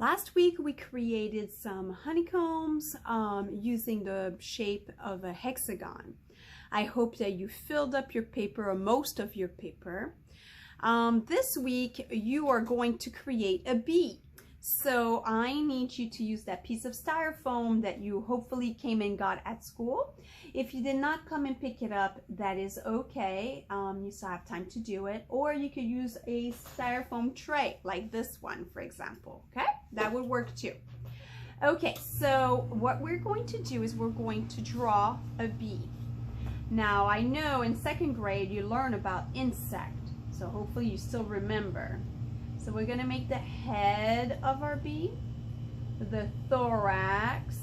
Last week we created some honeycombs using the shape of a hexagon. I hope that you filled up your paper or most of your paper. This week you are going to create a bee. So I need you to use that piece of styrofoam that you hopefully came and got at school. If you did not come and pick it up, that is okay. You still have time to do it. Or you could use a styrofoam tray like this one, for example. Okay, that would work too. Okay, so what we're going to do is we're going to draw a bee. Now I know in second grade you learn about insect, so hopefully you still remember. So we're going to make the head of our bee, the thorax,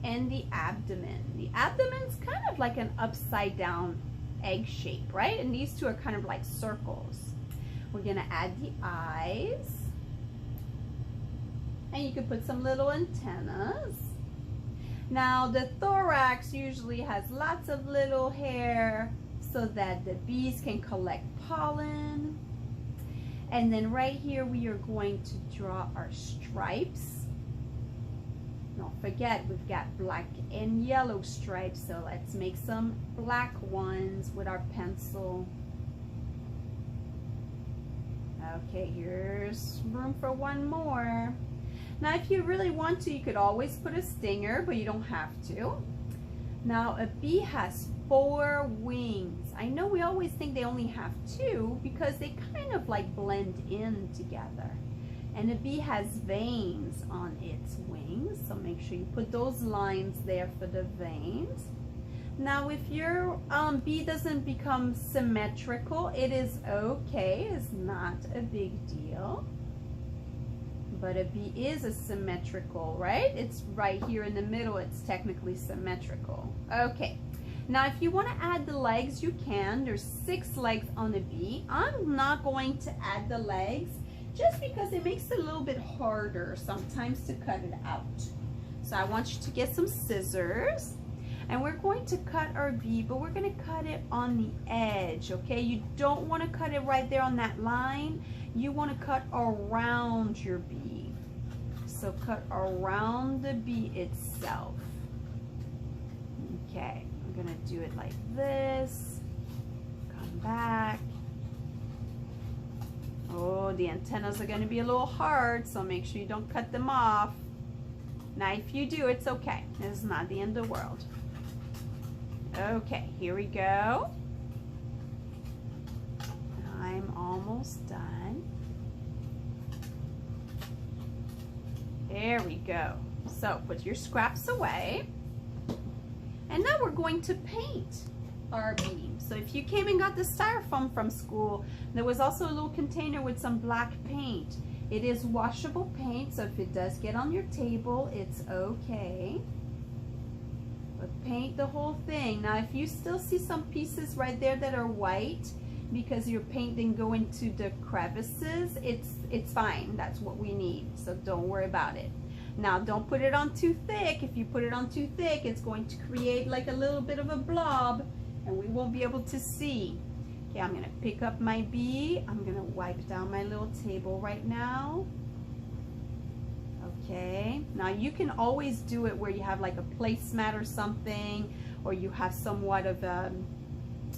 and the abdomen. The abdomen's kind of like an upside down egg shape, right? And these two are kind of like circles. We're going to add the eyes. And you can put some little antennas. Now the thorax usually has lots of little hair so that the bees can collect pollen. And then right here we are going to draw our stripes. Don't forget we've got black and yellow stripes, so let's make some black ones with our pencil. Okay, here's room for one more. Now if you really want to, you could always put a stinger, but you don't have to. Now a bee has 4 wings. I know we always think they only have 2 because they kind of like blend in together. And a bee has veins on its wings, so make sure you put those lines there for the veins. Now if your bee doesn't become symmetrical, it is okay, it's not a big deal. But a bee is a symmetrical, right? It's right here in the middle, it's technically symmetrical. Okay, now if you want to add the legs, you can. There's 6 legs on a bee. I'm not going to add the legs just because it makes it a little bit harder sometimes to cut it out. So I want you to get some scissors and we're going to cut our bee, but we're going to cut it on the edge, okay? You don't want to cut it right there on that line. You want to cut around your bee. So cut around the bee itself. Okay, I'm going to do it like this. Come back. Oh, the antennas are going to be a little hard, so make sure you don't cut them off. Now, if you do, it's okay. It's not the end of the world. Okay, here we go. I'm almost done. There we go. So put your scraps away. And now we're going to paint our bee. So if you came and got the styrofoam from school, there was also a little container with some black paint. It is washable paint, so if it does get on your table, it's okay. But paint the whole thing. Now if you still see some pieces right there that are white because your paint didn't go into the crevices, it's fine. That's what we need, so don't worry about it. Now don't put it on too thick. If you put it on too thick, it's going to create like a little bit of a blob and we won't be able to see. Okay, I'm gonna pick up my bee. I'm gonna wipe down my little table right now. Okay, now you can always do it where you have like a placemat or something, or you have somewhat of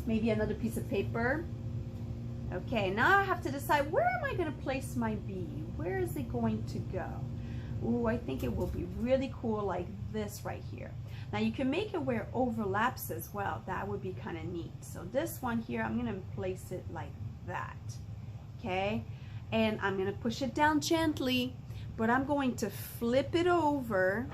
maybe another piece of paper. Okay, now I have to decide, where am I going to place my bee? Where is it going to go? Ooh, I think it will be really cool like this right here. Now you can make it where it overlaps as well. That would be kind of neat. So this one here, I'm going to place it like that. Okay, and I'm going to push it down gently, but I'm going to flip it over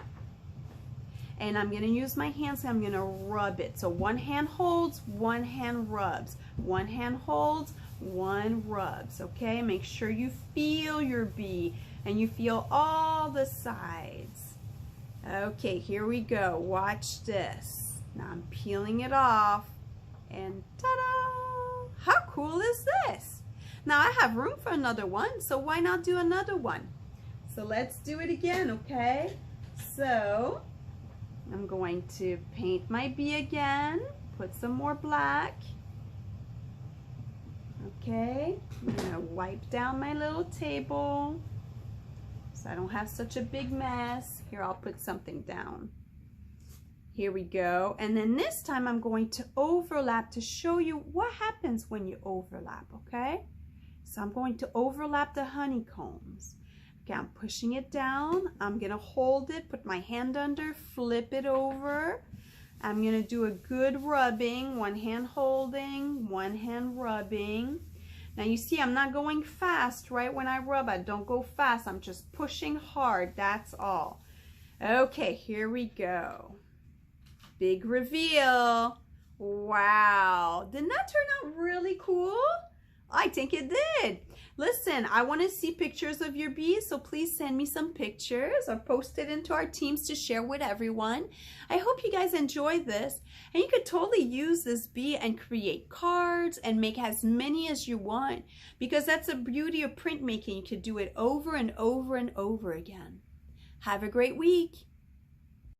and I'm going to use my hands and I'm going to rub it. So one hand holds, one hand rubs. One hand holds, one rubs. Okay, make sure you feel your bee and you feel all the sides. Okay, here we go. Watch this. Now I'm peeling it off and ta-da! How cool is this? Now I have room for another one, so why not do another one? So let's do it again, okay? So I'm going to paint my bee again, put some more black. Okay, I'm gonna wipe down my little table. so I don't have such a big mess. Here, I'll put something down. Here we go. And then this time I'm going to overlap to show you what happens when you overlap, okay? So I'm going to overlap the honeycombs. Okay, I'm pushing it down. I'm gonna hold it, put my hand under, flip it over. I'm gonna do a good rubbing, one hand holding, one hand rubbing. Now you see I'm not going fast, right? When I rub, I don't go fast. I'm just pushing hard, that's all. Okay, here we go. Big reveal. Wow, didn't that turn out really cool? I think it did. Listen, I want to see pictures of your bees, so please send me some pictures or post it into our teams to share with everyone. I hope you guys enjoy this, and you could totally use this bee and create cards and make as many as you want, because that's the beauty of printmaking. You could do it over and over and over again. Have a great week.